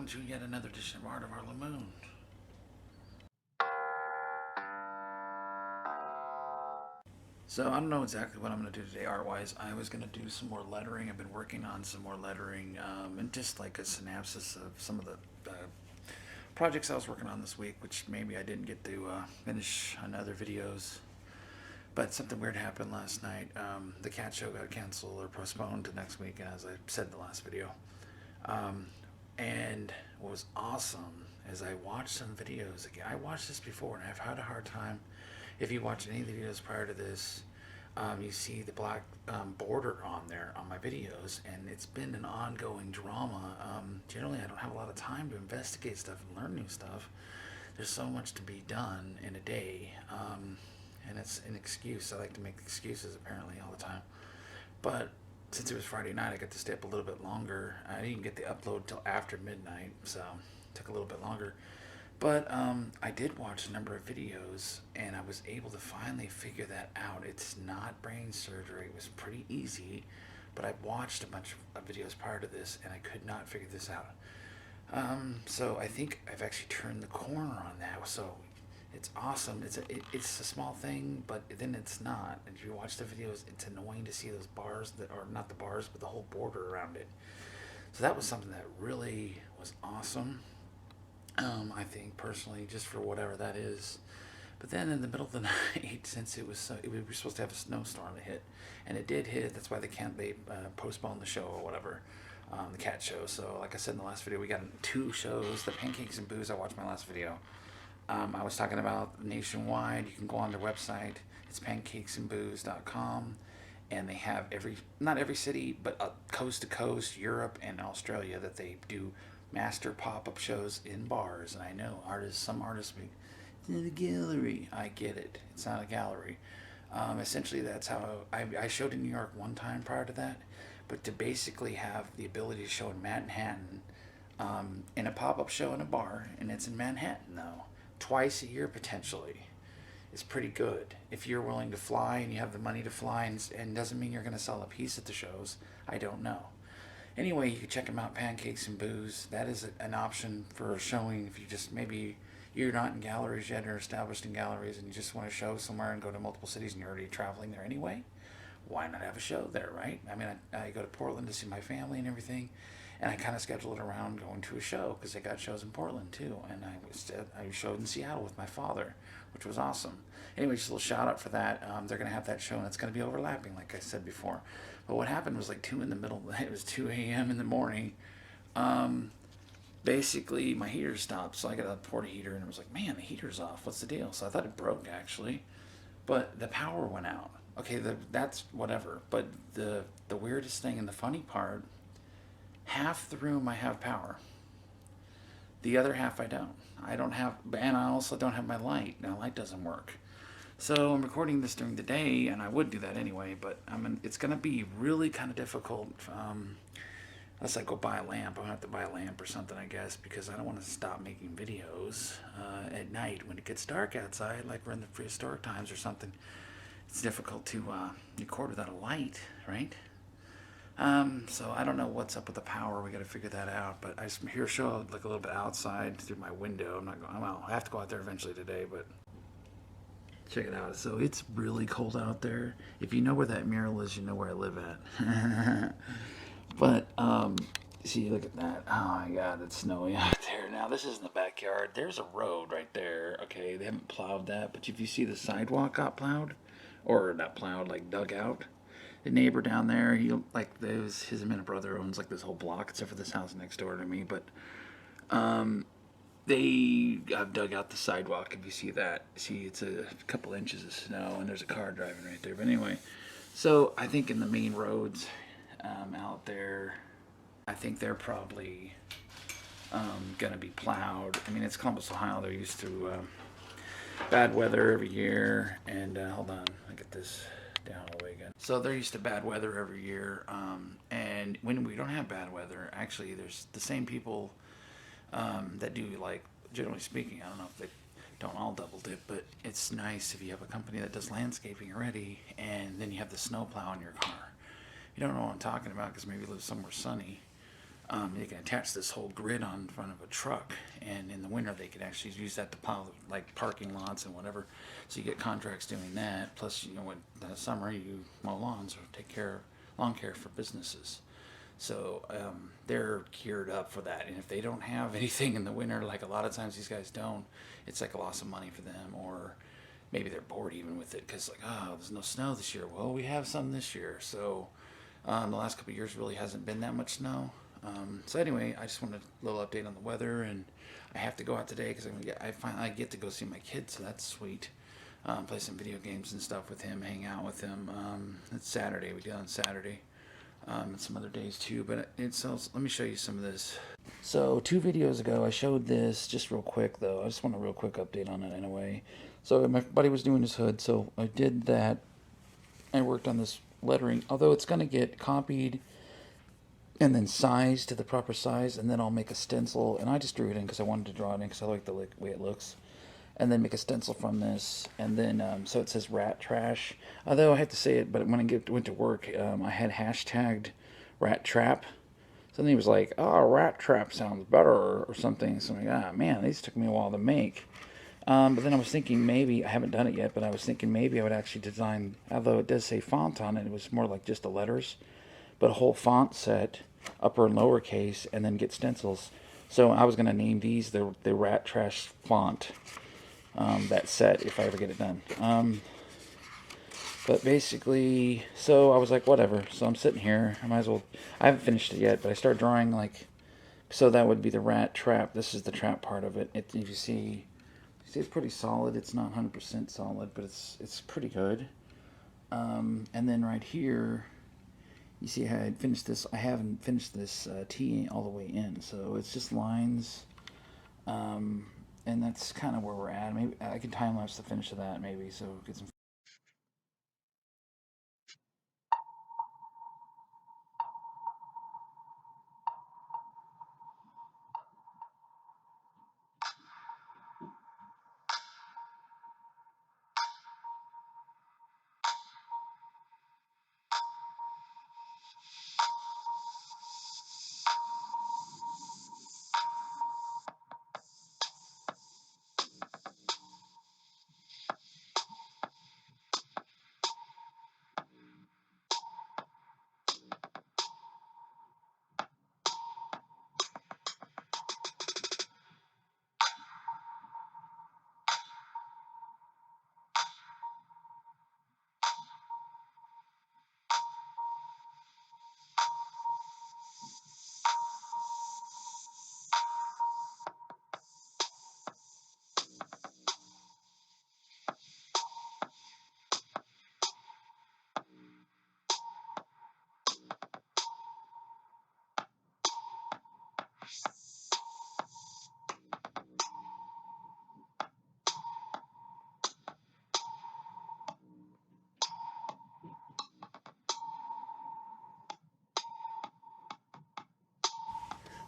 welcome to yet another edition of Art of Our Lamoon. So I don't know exactly what I'm going to do today art-wise. I was going to do some more lettering. I've been working on some more lettering and just like a synopsis of some of the projects I was working on this week, which maybe I didn't get to finish on other videos. But something weird happened last night. The cat show got canceled or postponed to next week, as I said in the last video. And what was awesome is I watched some videos again. I watched this before and I've had a hard time. If you watch any of the videos prior to this, you see the black border on there on my videos, and it's been an ongoing drama. Generally, I don't have a lot of time to investigate stuff and learn new stuff. There's so much to be done in a day, and it's an excuse. I like to make excuses apparently all the time. But since it was Friday night, I got to stay up a little bit longer. I didn't get the upload till after midnight, so it took a little bit longer. But I did watch a number of videos, and I was able to finally figure that out. It's not brain surgery. It was pretty easy, but I watched a bunch of videos prior to this, and I could not figure this out. So I think I've actually turned the corner on that. So it's awesome. It's a small thing, but then it's not. And if you watch the videos, it's annoying to see those bars that are not the bars, but the whole border around it. So that was something that really was awesome. I think personally, just for whatever that is. But then in the middle of the night, since we were supposed to have a snowstorm that hit, and it did hit. That's why they postponed the show or whatever, the cat show. So like I said in the last video, we got 2 shows. The Pancakes and Booze. I watched my last video. I was talking about nationwide. You can go on their website. It's pancakesandbooze.com, and they have not every city, but coast to coast, Europe and Australia, that they do master pop-up shows in bars. And I know some artists be, it's in a gallery. I get it. It's not a gallery. Essentially, that's how I showed in New York one time prior to that. But to basically have the ability to show in Manhattan, in a pop-up show in a bar, and it's in Manhattan though, twice a year potentially, is pretty good. If you're willing to fly and you have the money to fly, and doesn't mean you're going to sell a piece at the shows. I don't know. Anyway, you can check them out, Pancakes and Booze. That is an option for showing if you just maybe you're not in galleries yet or established in galleries and you just want to show somewhere and go to multiple cities and you're already traveling there anyway. Why not have a show there, right? I mean, I go to Portland to see my family and everything, and I kind of schedule it around going to a show because they got shows in Portland too. And I showed in Seattle with my father, which was awesome. Anyway, just a little shout out for that. They're going to have that show, and it's going to be overlapping, like I said before. But what happened was like 2 in the middle. It was 2 a.m. in the morning. Basically, my heater stopped, so I got a porta heater, and it was like, man, the heater's off. What's the deal? So I thought it broke actually, but the power went out. Okay, that's whatever. But the weirdest thing and the funny part, half the room I have power. The other half I don't. I don't have, and I also don't have my light. Now light doesn't work. So I'm recording this during the day, and I would do that anyway, but it's going to be really kind of difficult unless I go buy a lamp. I'm going to have to buy a lamp or something, I guess, because I don't want to stop making videos at night when it gets dark outside, like we're in the prehistoric times or something. It's difficult to record without a light, right? So I don't know what's up with the power. We got to figure that out. But I just hear a show like a little bit outside through my window. I'm not going. Well, I have to go out there eventually today, but check it out. So it's really cold out there. If you know where that mural is, you know where I live at. But see, look at that. Oh my God, it's snowy out there. Now this is in the backyard. There's a road right there. Okay, they haven't plowed that, but if you see the sidewalk got plowed, or not plowed, like dug out. The neighbor down there, his and brother owns like this whole block except for this house next door to me, but they have dug out the sidewalk. If you see that, it's a couple inches of snow, and there's a car driving right there. But anyway, so I think in the main roads out there, I think they're probably gonna be plowed. I mean, it's Columbus, Ohio. They're used to bad weather every year, and hold on, I get this down all the way again. So they're used to bad weather every year, and when we don't have bad weather, actually there's the same people that do, like, generally speaking, I don't know if they don't all double dip, but it's nice if you have a company that does landscaping already, and then you have the snow plow in your car. You don't know what I'm talking about because maybe you live somewhere sunny. They can attach this whole grid on front of a truck, and in the winter they could actually use that to plow like parking lots and whatever. So you get contracts doing that. Plus, you know, in the summer you mow lawns or take care of lawn care for businesses. So they're geared up for that. And if they don't have anything in the winter, like a lot of times these guys don't, it's like a loss of money for them. Or maybe they're bored even with it because, like, oh, there's no snow this year. Well, we have some this year. So the last couple of years really hasn't been that much snow. So anyway, I just wanted a little update on the weather, and I have to go out today because I get to go see my kid, so that's sweet. Play some video games and stuff with him, hang out with him. It's Saturday. We do it on Saturday. And some other days too, but let me show you some of this. So 2 videos ago I showed this, just real quick though, I just want a real quick update on it in a way. So my buddy was doing his hood, so I did that. I worked on this lettering, although it's going to get copied and then sized to the proper size, and then I'll make a stencil, and I just drew it in because I wanted to draw it in because I like the way it looks, and then make a stencil from this, and then so it says rat trash. Although I have to say it, but when I went to work, I had hashtagged rat trap. So then he was like, "Oh, rat trap sounds better," or something. So I'm like, "Ah, man, these took me a while to make." But then I was thinking maybe I haven't done it yet, but I was thinking maybe I would actually design. Although it does say font on it, it was more like just the letters, but a whole font set, upper and lower case, and then get stencils. So I was gonna name these the rat trash font. That set if I ever get it done. But basically, so I was like, whatever. So I'm sitting here. I might as well. I haven't finished it yet, but I start drawing like. So that would be the rat trap. This is the trap part of it. If you see, it's pretty solid. It's not 100% solid, but it's pretty good. And then right here, you see how I finished this. I haven't finished this T all the way in, so it's just lines. And that's kind of where we're at. Maybe I can time lapse the finish of that, maybe, so get some.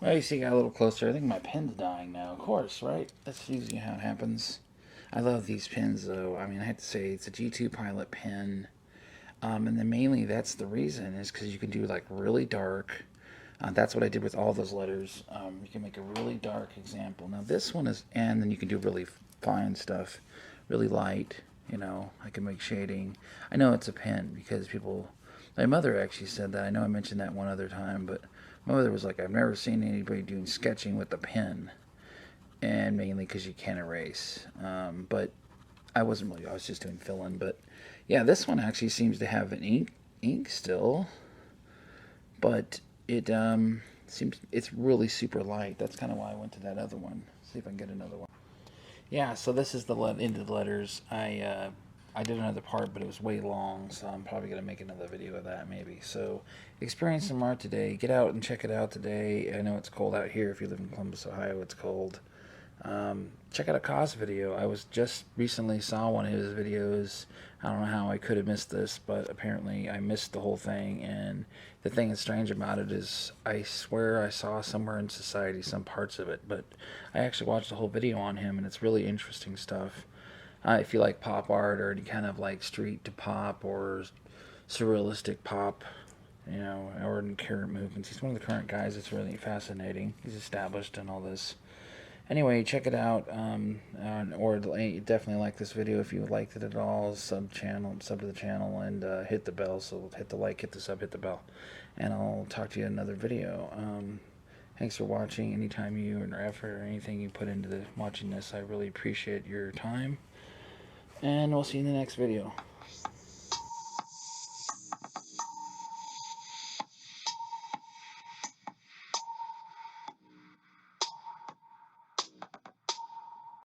Well, you see, I got a little closer. I think my pen's dying now. Of course, right? That's usually how it happens. I love these pens, though. I mean, I have to say, it's a G2 Pilot pen. And then mainly that's the reason is because you can do like really dark. That's what I did with all those letters. You can make a really dark example. Now this one is, and then you can do really fine stuff, really light. You know, I can make shading. I know it's a pen because people. My mother actually said that. I know I mentioned that one other time, but my mother was like, "I've never seen anybody doing sketching with a pen," and mainly because you can't erase. But I wasn't really. I was just doing fill in, but. Yeah, this one actually seems to have an ink still, but it seems it's really super light. That's kind of why I went to that other one. See if I can get another one. Yeah, so this is the into the letters. I did another part, but it was way long, so I'm probably gonna make another video of that maybe. So experience some art today. Get out and check it out today. I know it's cold out here. If you live in Columbus, Ohio, it's cold. Check out a Cos video. I was just recently saw one of his videos. I don't know how I could have missed this, but apparently I missed the whole thing. And the thing that's strange about it is I swear I saw somewhere in society some parts of it, but I actually watched the whole video on him, and it's really interesting stuff. If you like pop art or any kind of like street to pop or surrealistic pop, you know, or in current movements. He's one of the current guys. It's really fascinating. He's established in all this. Anyway, check it out, or definitely like this video if you liked it at all. Sub to the channel, and hit the bell. So hit the like, hit the sub, hit the bell, and I'll talk to you in another video. Thanks for watching. Anytime you or effort or anything you put into watching this, I really appreciate your time. And we'll see you in the next video.